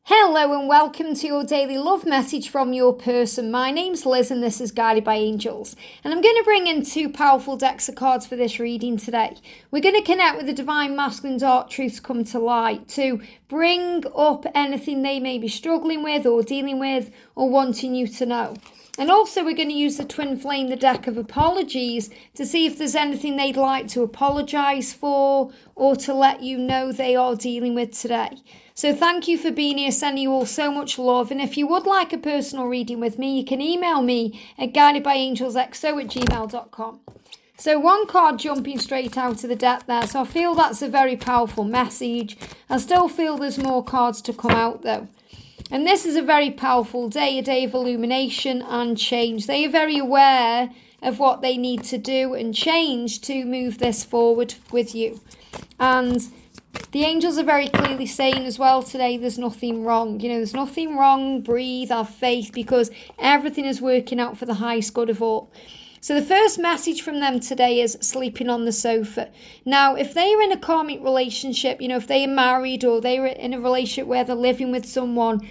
Hello and welcome to your daily love message from your person. My name's Liz and this is Guided by Angels. And I'm going to bring in two powerful decks of cards for this reading today. We're going to connect with the divine masculine dark truths come to light to bring up anything they may be struggling with or dealing with or wanting you to know. And also we're going to use the twin flame, the deck of apologies, to see if there's anything they'd like to apologise for or to let you know they are dealing with today. So thank you for being here, sending you all so much love. And if you would like a personal reading with me, you can email me at guidedbyangelsxo@gmail.com. So one card jumping straight out of the deck there. So I feel that's a very powerful message. I still feel there's more cards to come out though. And this is a very powerful day, a day of illumination and change. They are very aware of what they need to do and change to move this forward with you. And the angels are very clearly saying as well today, there's nothing wrong. There's nothing wrong. Breathe, have faith, because everything is working out for the highest good of all. So the first message from them today is sleeping on the sofa. Now, if they are in a karmic relationship, if they are married or they are in a relationship where they're living with someone,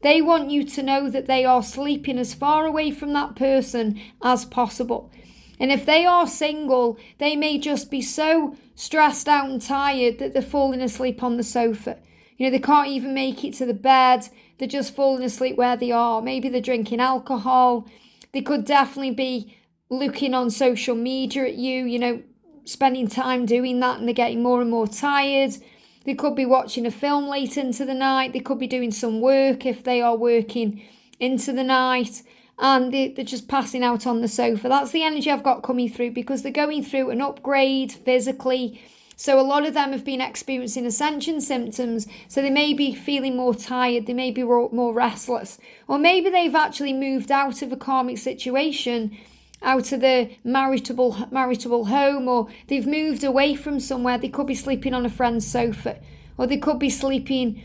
they want you to know that they are sleeping as far away from that person as possible. And if they are single, they may just be so stressed out and tired that they're falling asleep on the sofa. They can't even make it to the bed. They're just falling asleep where they are. Maybe they're drinking alcohol. They could definitely be looking on social media at you, spending time doing that, and they're getting more and more tired. They could be watching a film late into the night. They could be doing some work if they are working into the night. And they're just passing out on the sofa. That's the energy I've got coming through because they're going through an upgrade physically. So a lot of them have been experiencing ascension symptoms. So they may be feeling more tired. They may be more restless. Or maybe they've actually moved out of a karmic situation, out of the maritable home, or they've moved away from somewhere. They could be sleeping on a friend's sofa, or they could be sleeping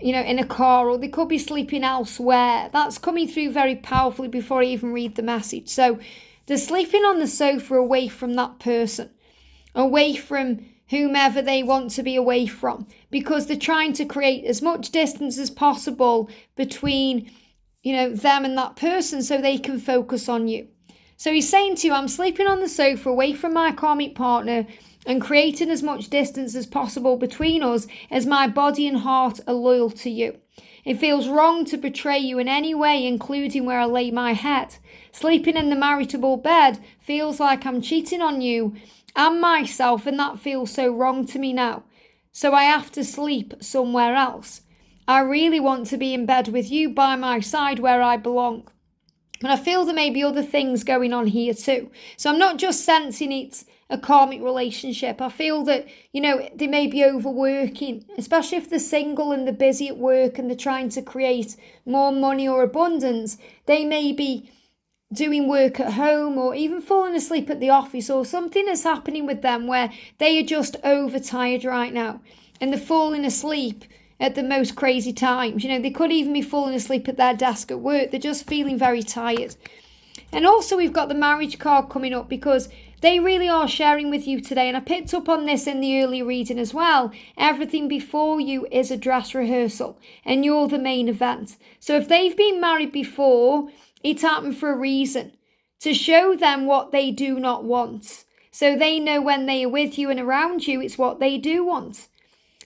in a car, or they could be sleeping elsewhere. That's coming through very powerfully before I even read the message. So they're sleeping on the sofa away from that person, away from whomever they want to be away from, because they're trying to create as much distance as possible between, them and that person so they can focus on you. So he's saying to you, I'm sleeping on the sofa away from my karmic partner and creating as much distance as possible between us as my body and heart are loyal to you. It feels wrong to betray you in any way, including where I lay my head. Sleeping in the maritable bed feels like I'm cheating on you and myself, and that feels so wrong to me now. So I have to sleep somewhere else. I really want to be in bed with you by my side where I belong. And I feel there may be other things going on here too. So I'm not just sensing it's a karmic relationship. I feel that, they may be overworking, especially if they're single and they're busy at work and they're trying to create more money or abundance. They may be doing work at home or even falling asleep at the office, or something is happening with them where they are just overtired right now and they're falling asleep at the most crazy times. They could even be falling asleep at their desk at work. They're just feeling very tired. And also we've got the marriage card coming up because they really are sharing with you today. And I picked up on this in the earlier reading as well. Everything before you is a dress rehearsal and you're the main event. So if they've been married before, it happened for a reason, to show them what they do not want. So they know when they are with you and around you, it's what they do want.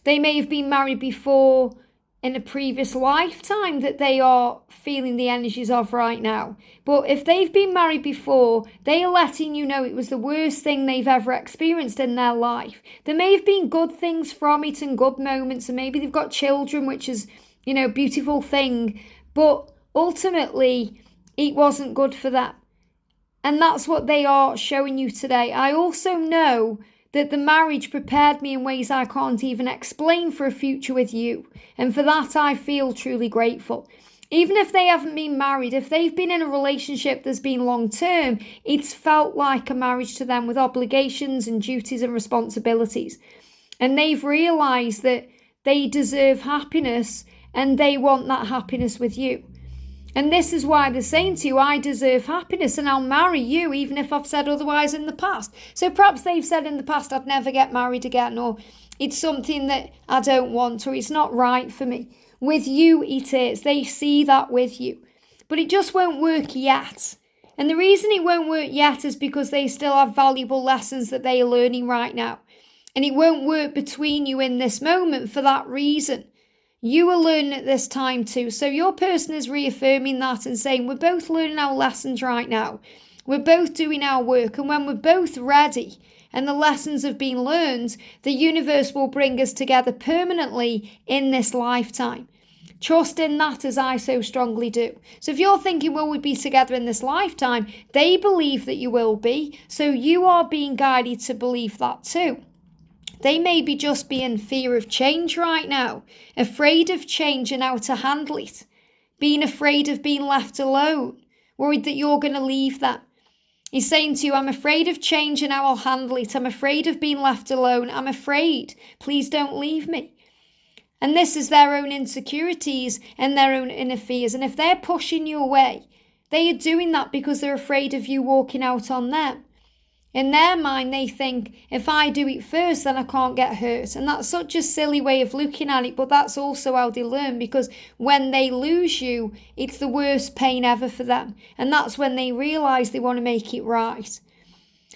They may have been married before in a previous lifetime that they are feeling the energies of right now. But if they've been married before, they are letting you know it was the worst thing they've ever experienced in their life. There may have been good things from it and good moments, and maybe they've got children, which is, a beautiful thing. But ultimately, it wasn't good for them. And that's what they are showing you today. I also know that the marriage prepared me in ways I can't even explain for a future with you. And for that, I feel truly grateful. Even if they haven't been married, if they've been in a relationship that's been long-term, it's felt like a marriage to them with obligations and duties and responsibilities. And they've realised that they deserve happiness and they want that happiness with you. And this is why they're saying to you, I deserve happiness and I'll marry you even if I've said otherwise in the past. So perhaps they've said in the past, I'd never get married again, or it's something that I don't want, or it's not right for me. With you it is. They see that with you. But it just won't work yet. And the reason it won't work yet is because they still have valuable lessons that they are learning right now. And it won't work between you in this moment for that reason. You are learning at this time too. So your person is reaffirming that and saying, we're both learning our lessons right now. We're both doing our work. And when we're both ready and the lessons have been learned, the universe will bring us together permanently in this lifetime. Trust in that as I so strongly do. So if you're thinking, will we be together in this lifetime? They believe that you will be. So you are being guided to believe that too. They may be just be in fear of change right now, afraid of change and how to handle it, being afraid of being left alone, worried that you're going to leave them. He's saying to you, I'm afraid of change and how I'll handle it. I'm afraid of being left alone. I'm afraid. Please don't leave me. And this is their own insecurities and their own inner fears. And if they're pushing you away, they are doing that because they're afraid of you walking out on them. In their mind, they think, if I do it first, then I can't get hurt. And that's such a silly way of looking at it, but that's also how they learn, because when they lose you, it's the worst pain ever for them. And that's when they realise they want to make it right.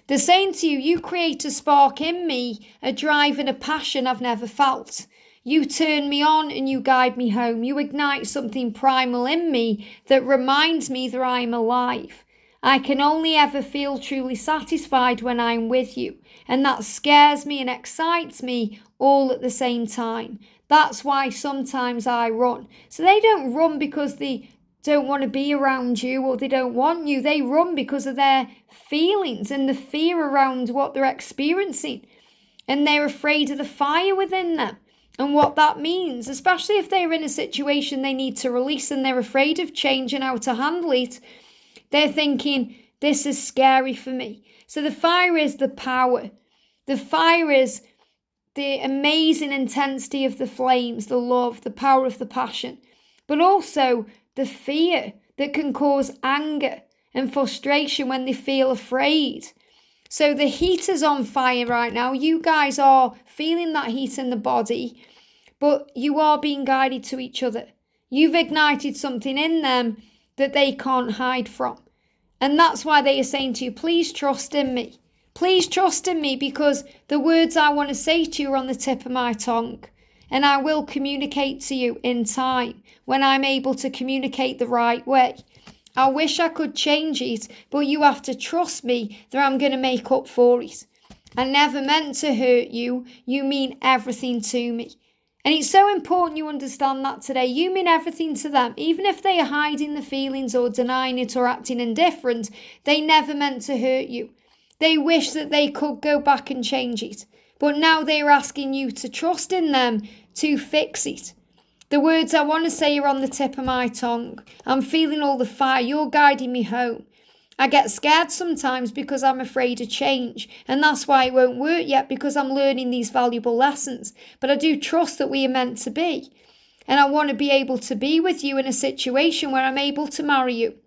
They're saying to you, you create a spark in me, a drive and a passion I've never felt. You turn me on and you guide me home. You ignite something primal in me that reminds me that I'm alive. I can only ever feel truly satisfied when I'm with you. And that scares me and excites me all at the same time. That's why sometimes I run. So they don't run because they don't want to be around you or they don't want you. They run because of their feelings and the fear around what they're experiencing. And they're afraid of the fire within them and what that means, especially if they're in a situation they need to release and they're afraid of change and how to handle it. They're thinking, this is scary for me. So the fire is the power. The fire is the amazing intensity of the flames, the love, the power of the passion. But also the fear that can cause anger and frustration when they feel afraid. So the heat is on fire right now. You guys are feeling that heat in the body, but you are being guided to each other. You've ignited something in them that they can't hide from. And that's why they are saying to you, please trust in me. Please trust in me, because the words I want to say to you are on the tip of my tongue. And I will communicate to you in time when I'm able to communicate the right way. I wish I could change it, but you have to trust me that I'm going to make up for it. I never meant to hurt you. You mean everything to me. And it's so important you understand that today. You mean everything to them. Even if they are hiding the feelings or denying it or acting indifferent, they never meant to hurt you. They wish that they could go back and change it. But now they are asking you to trust in them to fix it. The words I want to say are on the tip of my tongue. I'm feeling all the fire. You're guiding me home. I get scared sometimes because I'm afraid of change, and that's why it won't work yet, because I'm learning these valuable lessons. But I do trust that we are meant to be, and I want to be able to be with you in a situation where I'm able to marry you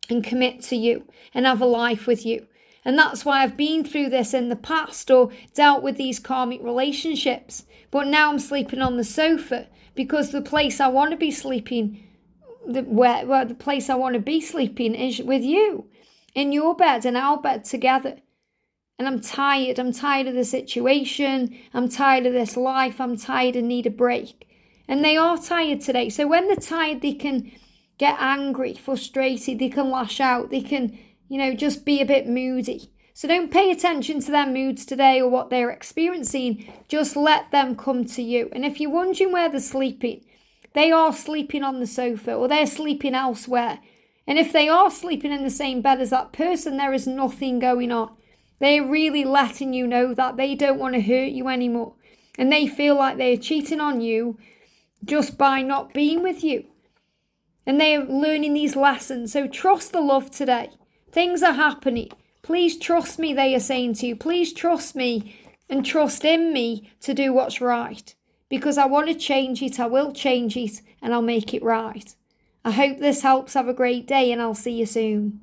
and commit to you and have a life with you. And that's why I've been through this in the past or dealt with these karmic relationships. But now I'm sleeping on the sofa because the place I want to be sleeping, the place I want to be sleeping is with you. In your bed and our bed together. And I'm tired. I'm tired of the situation. I'm tired of this life. I'm tired and need a break. And they are tired today. So when they're tired, they can get angry, frustrated. They can lash out. They can, just be a bit moody. So don't pay attention to their moods today or what they're experiencing. Just let them come to you. And if you're wondering where they're sleeping, they are sleeping on the sofa or they're sleeping elsewhere. And if they are sleeping in the same bed as that person, there is nothing going on. They're really letting you know that they don't want to hurt you anymore. And they feel like they're cheating on you just by not being with you. And they are learning these lessons. So trust the love today. Things are happening. Please trust me, they are saying to you. Please trust me and trust in me to do what's right. Because I want to change it. I will change it and I'll make it right. I hope this helps. Have a great day and I'll see you soon.